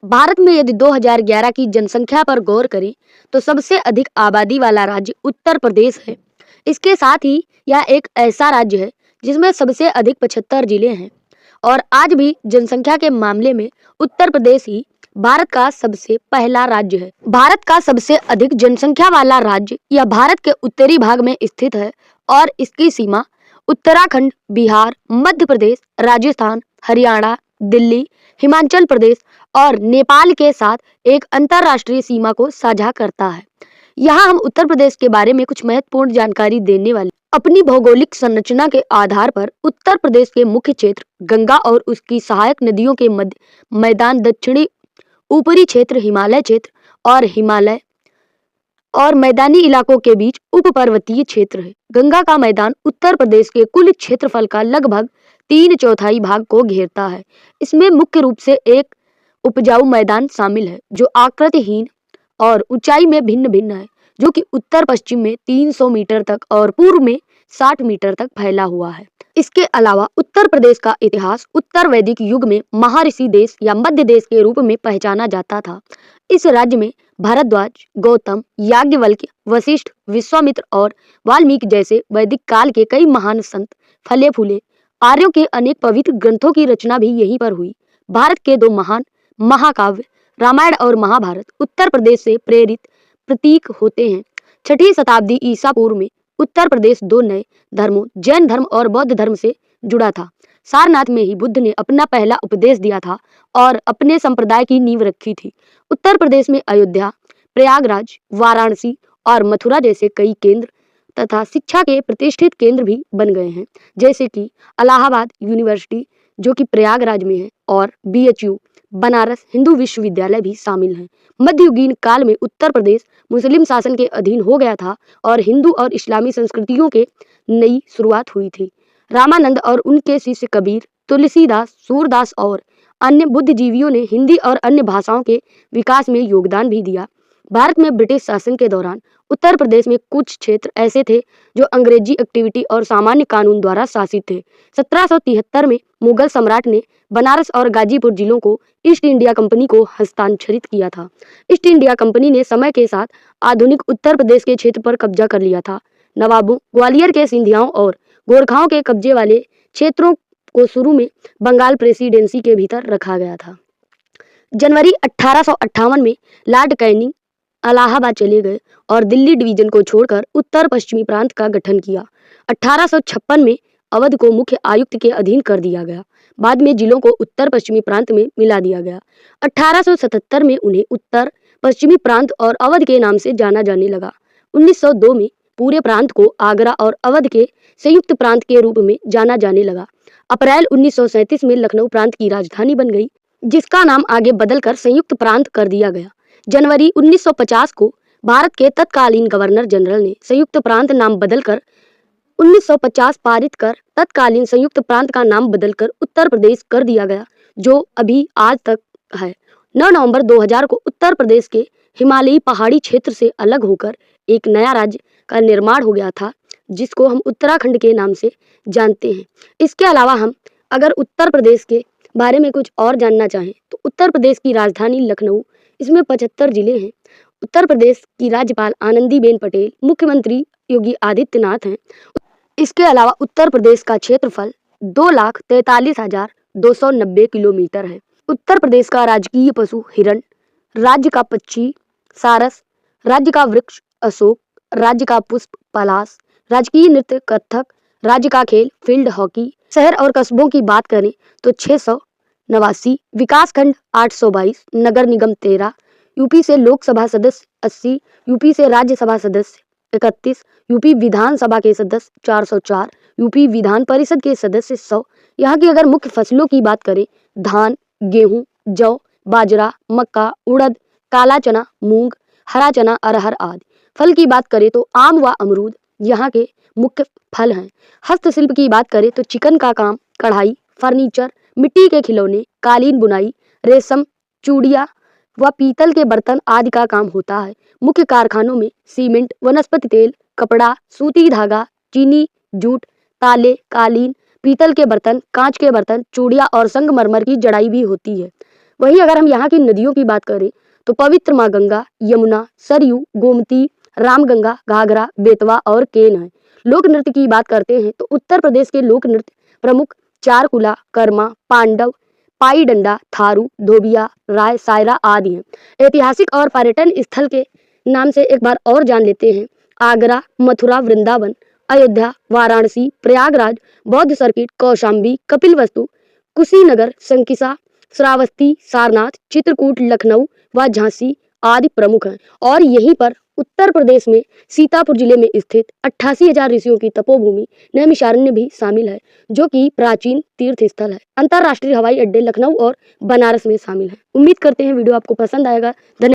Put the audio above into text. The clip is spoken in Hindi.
भारत में यदि 2011 की जनसंख्या पर गौर करें तो सबसे अधिक आबादी वाला राज्य उत्तर प्रदेश है। इसके साथ ही यह एक ऐसा राज्य है जिसमें सबसे अधिक 75 जिले हैं और आज भी जनसंख्या के मामले में उत्तर प्रदेश ही भारत का सबसे पहला राज्य है। भारत का सबसे अधिक जनसंख्या वाला राज्य यह भारत के उत्तरी भाग में स्थित है और इसकी सीमा उत्तराखंड, बिहार, मध्य प्रदेश, राजस्थान, हरियाणा, दिल्ली, हिमाचल प्रदेश और नेपाल के साथ एक अंतरराष्ट्रीय सीमा को साझा करता है। यहाँ हम उत्तर प्रदेश के बारे में कुछ महत्वपूर्ण जानकारी देने वाले। अपनी भौगोलिक संरचना के आधार पर उत्तर प्रदेश के मुख्य क्षेत्र गंगा और उसकी सहायक नदियों के मध्य मैदान, दक्षिणी ऊपरी क्षेत्र हिमालय क्षेत्र और हिमालय और मैदानी इलाकों के बीच उप पर्वतीय क्षेत्र है। गंगा का मैदान उत्तर प्रदेश के कुल क्षेत्रफल का लगभग 3/4 भाग को घेरता है। इसमें मुख्य रूप से एक उपजाऊ मैदान शामिल है जो आकृतिहीन और ऊंचाई में भिन्न भिन्न है, जो कि उत्तर पश्चिम में 300 मीटर तक और पूर्व में 60 मीटर तक फैला हुआ है। इसके अलावा उत्तर प्रदेश का इतिहास उत्तर वैदिक युग में महर्षि देश या मध्य देश के रूप में पहचाना जाता था। इस राज्य में भारद्वाज, गौतम, याज्ञवल्क्य, वशिष्ठ, विश्वामित्र और वाल्मीकि जैसे वैदिक काल के कई महान संत, फले फूले आर्यों के अनेक पवित्र ग्रंथों की रचना भी यहीं पर हुई। भारत के 2 महान महाकाव्य रामायण और महाभारत उत्तर प्रदेश से प्रेरित प्रतीक होते हैं। 6वीं शताब्दी ईसा पूर्व में उत्तर प्रदेश 2 नए धर्मों जैन धर्म और बौद्ध धर्म से जुड़ा था। सारनाथ में ही बुद्ध ने अपना पहला उपदेश दिया था और अपने संप्रदाय की नींव रखी थी। उत्तर प्रदेश में अयोध्या, प्रयागराज, वाराणसी और मथुरा जैसे कई केंद्र तथा शिक्षा के प्रतिष्ठित केंद्र भी बन गए हैं, जैसे कि इलाहाबाद यूनिवर्सिटी जो कि प्रयागराज में है और BHU बनारस हिंदू विश्वविद्यालय भी शामिल हैं। मध्ययुगीन काल में उत्तर प्रदेश मुस्लिम शासन के अधीन हो गया था और हिंदू और इस्लामी संस्कृतियों के नई शुरुआत हुई थी। रामानंद और उनके शिष्य कबीर, तुलसीदास, सूरदास और अन्य बुद्धिजीवियों ने हिंदी और अन्य भाषाओं के विकास में योगदान भी दिया। भारत में ब्रिटिश शासन के दौरान उत्तर प्रदेश में कुछ क्षेत्र ऐसे थे जो अंग्रेजी एक्टिविटी और सामान्य कानून द्वारा शासित थे। 1773 में मुगल सम्राट ने बनारस और गाजीपुर जिलों को ईस्ट इंडिया कंपनी को हस्तांतरित किया था। ईस्ट इंडिया कंपनी ने समय के साथ आधुनिक उत्तर प्रदेश के क्षेत्र पर कब्जा कर लिया था। नवाबों, ग्वालियर के सिंधियाओं और गोरखाओं के कब्जे वाले क्षेत्रों को शुरू में बंगाल प्रेसिडेंसी के भीतर रखा गया था। जनवरी 1858 में लॉर्ड कैनिंग इलाहाबाद चले गए और दिल्ली डिवीजन को छोड़कर उत्तर पश्चिमी प्रांत का गठन किया। 1856 में अवध को मुख्य आयुक्त के अधीन कर दिया गया। बाद में जिलों को उत्तर पश्चिमी प्रांत में मिला दिया गया। 1877 में उन्हें उत्तर पश्चिमी प्रांत और अवध के नाम से जाना जाने लगा। 1902 में पूरे प्रांत को आगरा और अवध के संयुक्त प्रांत के रूप में जाना जाने लगा। अप्रैल 1937 में लखनऊ प्रांत की राजधानी बन गई, जिसका नाम आगे बदलकर संयुक्त प्रांत कर दिया गया। जनवरी 1950 को भारत के तत्कालीन गवर्नर जनरल ने संयुक्त प्रांत नाम बदलकर 1950 पारित कर तत्कालीन संयुक्त प्रांत का नाम बदलकर उत्तर प्रदेश कर दिया गया, जो अभी आज तक है। 9 नवंबर 2000 को उत्तर प्रदेश के हिमालयी पहाड़ी क्षेत्र से अलग होकर एक नया राज्य का निर्माण हो गया था, जिसको हम उत्तराखंड के नाम से जानते हैं। इसके अलावा हम अगर उत्तर प्रदेश के बारे में कुछ और जानना चाहें तो उत्तर प्रदेश की राजधानी लखनऊ, इसमें 75 जिले हैं। उत्तर प्रदेश की राज्यपाल आनंदीबेन पटेल, मुख्यमंत्री योगी आदित्यनाथ हैं। इसके अलावा उत्तर प्रदेश का क्षेत्रफल 2,43,290 किलोमीटर है। उत्तर प्रदेश का राजकीय पशु हिरण, राज्य का पक्षी सारस, राज्य का वृक्ष अशोक, राज्य का पुष्प पलाश, राजकीय नृत्य कथक, राज्य का खेल फील्ड हॉकी। शहर और कस्बों की बात करें तो 689, विकासखंड 822, नगर निगम 13, यूपी से लोकसभा सदस्य 80, यूपी से राज्यसभा सदस्य 31, यूपी विधानसभा के सदस्य 404, यूपी विधान परिषद के सदस्य 100। यहाँ की अगर मुख्य फसलों की बात करें धान, गेहूं, जौ, बाजरा, मक्का, उड़द, काला चना, मूंग, हरा चना, अरहर आदि। फल की बात करें तो आम व अमरूद यहाँ के मुख्य फल हैं। हस्तशिल्प की बात करें तो चिकन का काम, कढ़ाई, फर्नीचर, मिट्टी के खिलौने, कालीन बुनाई, रेशम, चूड़ियाँ व पीतल के बर्तन आदि का काम होता है। मुख्य कारखानों में सीमेंट, वनस्पति तेल, कपड़ा, सूती धागा, चीनी, जूट, ताले, कालीन, पीतल के बर्तन, कांच के बर्तन, चूड़ियाँ और संगमरमर की जड़ाई भी होती है। वहीं अगर हम यहाँ की नदियों की बात करें तो पवित्र माँ गंगा, यमुना, सरयू, गोमती, रामगंगा, घाघरा, बेतवा और केन है। लोक नृत्य की बात करते हैं तो उत्तर प्रदेश के लोक नृत्य प्रमुख चारकुला, कर्मा, पांडव, पाई डंडा, थारू, धोबिया, राय, सायरा आदि हैं। ऐतिहासिक और पर्यटन स्थल के नाम से एक बार और जान लेते हैं। आगरा, मथुरा, वृंदावन, अयोध्या, वाराणसी, प्रयागराज, बौद्ध सर्किट, कौशाम्बी, कपिलवस्तु, कुशीनगर, संकिसा, श्रावस्ती, सारनाथ, चित्रकूट, लखनऊ व झांसी आदि प्रमुख हैं। और यहीं पर उत्तर प्रदेश में सीतापुर जिले में स्थित 88,000 ऋषियों की तपोभूमि नैमिषारण्य भी शामिल है, जो कि प्राचीन तीर्थ स्थल है। अंतर्राष्ट्रीय हवाई अड्डे लखनऊ और बनारस में शामिल है। उम्मीद करते हैं वीडियो आपको पसंद आएगा। धन्यवाद।